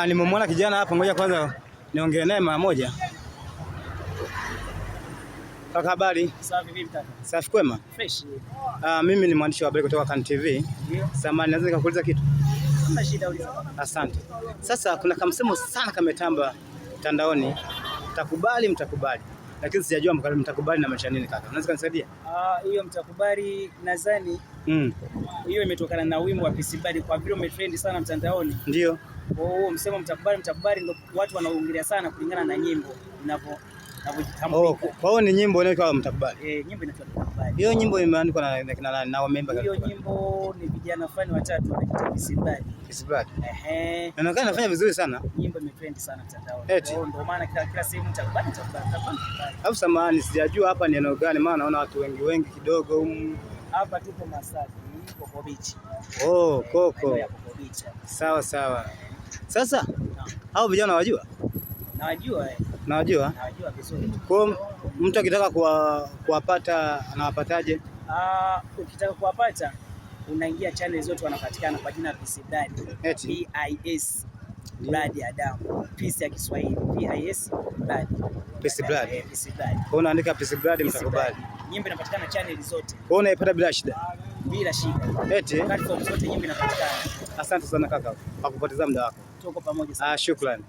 Nimemwona kijana hapa, ngoja kwanza niongee naye mara moja. Kaka, habari? Safi vipi kaka? Safi kwema? Fresh. Mimi ni mwandishi wa habari kutoka Kan TV. Ndio. Samahani, naweza nikakuuliza kitu? Hamna shida, uliza. Asante. Sasa kuna kamsemo sana kametamba mtandaoni, mtakubali. Lakini sijajua mtakubali na maana nini kaka. Unaweza kunisaidia? Hiyo mtakubali nadhani hiyo imetokana na wimbo wa Peace Blood kwa vile umetrend sana mtandaoni. Ndio. Kwa hiyo msemo mtakubali ndio watu wanaongelea sana kulingana na nyimbo inavyotambulika. Kwa hiyo ni nyimbo inaitwa mtakubali. Nyimbo inaitwa mtakubali. Hiyo nyimbo imeandikwa na kina nani na wameimba kaka? Hiyo nyimbo ni vijana fulani watatu wanaitwa Peace Blood. Peace Blood. Inaonekana inafanya vizuri sana. Nyimbo imetrend sana mtandaoni. Ndio maana kila sehemu mtakubali. Alafu samahani, sijajua hapa ni eneo gani, maana naona watu wengi kidogo. Hapa tupo Masaki, Coco Beach. Coco. Coco Beach. Sawa. Sasa hao vijana wajua? Nawajua. Nawajua vizuri. Kwa mtu akitaka kuwapata anawapataje? Ukitaka kuwapata unaingia channel zote, wanapatikana kwa jina la Peace Blood. PIS Blood ya damu. Peace ya Kiswahili. PIS Blood. Peace Blood. Peace Blood. Kwa unaandika Peace Blood mtakubali. Nyimbo inapatikana channel zote. Kwa unaipata bila shida? Bila shida. Platform zote nyimbo inapatikana. Asante sana kaka kwa kupoteza muda wako. Tuko pamoja sana. Shukrani.